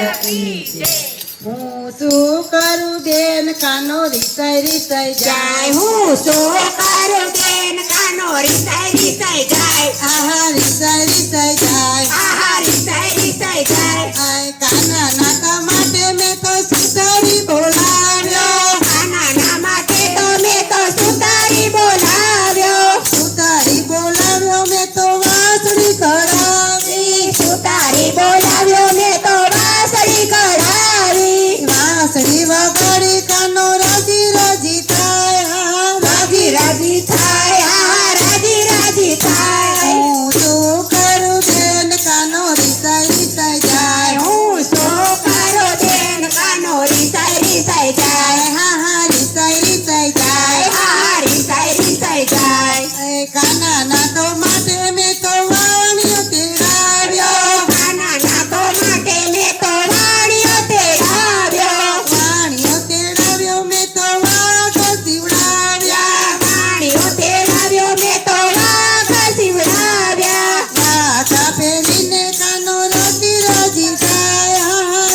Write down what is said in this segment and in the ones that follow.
હું શું કરું બેન કાનો રીસાઈ રીસાઈ જાય હું શું કરું બેન કાનો રીસાઈ રીસાઈ જાય આહા રીસાઈ રીસાઈ જાય આહા રીસાઈ રીસાઈ જાય આય કાના નાતા માટે મેં તો સુતારી બોલાવ્યો કાના માટે તો મેં તો સુતારી બોલાવ્યો મેં તો વાસળી કરાવી સુતારી બોલાવ્યો મેં તો વાસળી કઢાવી વાસળી વગાડી કાનો રાજી રાજી થાય રાજી રાજી થાય હા રાજી રાજી થાય હું શું કરું બેન કાનો રીસાઈ રીસાઈ જાય હું શું કરું બેન કાનો રીસાઈ રીસાઈ જાય હા રીસાઈ રીસાઈ જાય હા રીસાઈ રીસાઈ જાય એ કાના નાતો માટે મેં તો વાણીઓ તેડાવ્યો કાના નાતો માટે મેં તો વાણીઓ તેડાવ્યો મેં તો વાઘ સીવડાવ્યા વાણીઓ તેડાવ્યો મેં તો વાઘ સીવડાવ્યા વાઘા પહેરીને કાનો રાજી રાજી થાય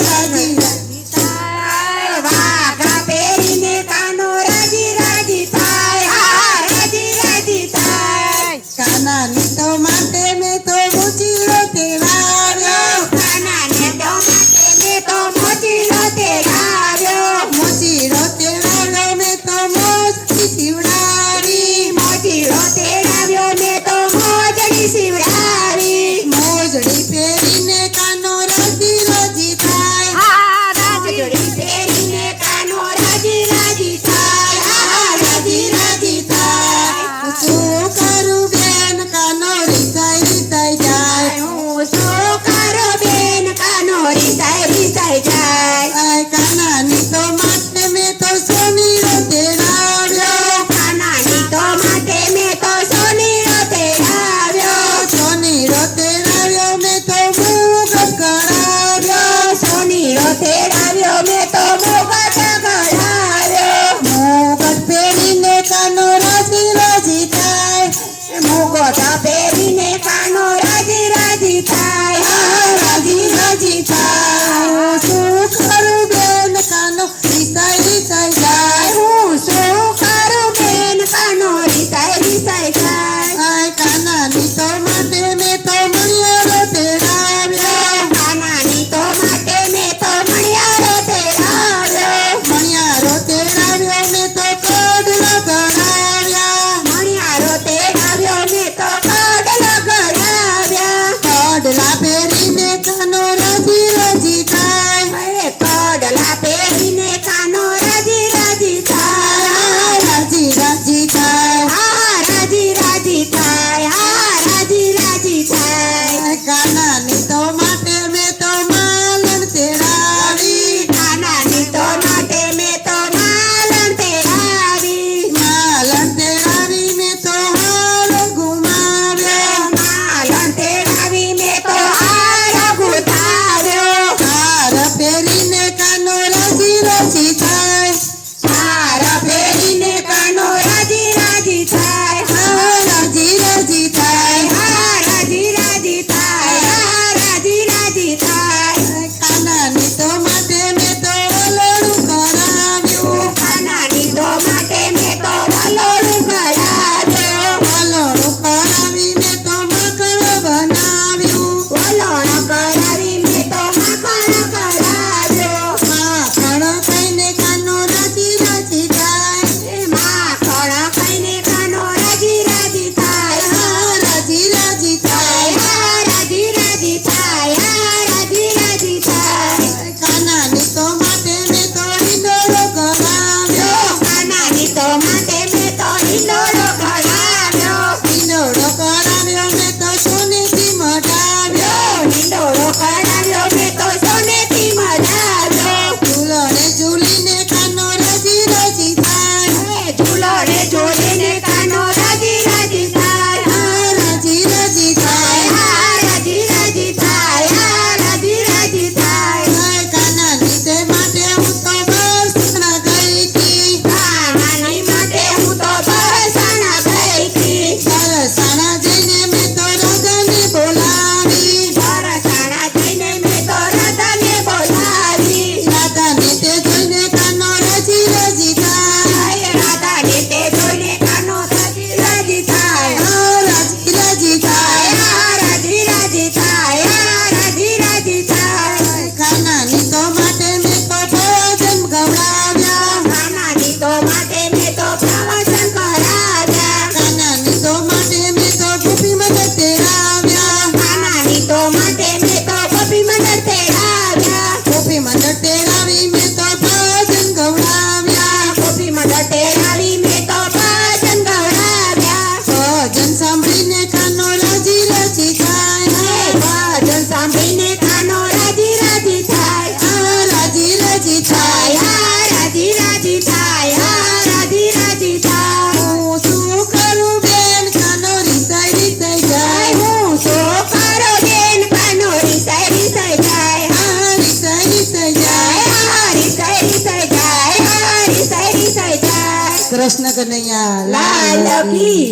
રાજી રાજી થાય વાઘા પહેરીને કાનો રાજી રાજી થાય હા રાજી રાજી થાય કાનાની તો માટે મેં તો મુચીડો તેડાવ્યો કાનાને તો માટે મેં તો મોચીલો તેડાવ્યો મુચીડો તેડાવ્યો મેં તો મોજડી સીવડાવી મોચીલો તેડાવ્યો મેં તો મોજડી સીવડાવી મોજડી પહેરીને કાનો રાજી રાજી થાય હા રાજી પહેરીને કાનો રાજી રાજી થાય હા રાજી રાજી થાય શું કરું બેન કાનો રીસાઈ રીસાઈ જાય હું શું કરું બેન કાનો રીસાઈ રીસાઈ જાય આય કાનાની તો માટે મેં તો સોનીરો તેડાવ્યો કાનાની તો માટે મેં તો સોનીરો તેડાવ્યો સોનીરો તેડાવ્યો મેં તો મુગટ કરાવ્યો સોનીરો તેડાવ્યો મેં તો મુગટ ગળાવ્યો મુગટ પહેરીને કાનો રાજી રાજી થાય મુગટ પહેરીને કાનો રાજી રાજી થાય રાજી રાજી થાય હું શું કરું બેન કાનો કૃષ્ણ કનૈયા લાલ કી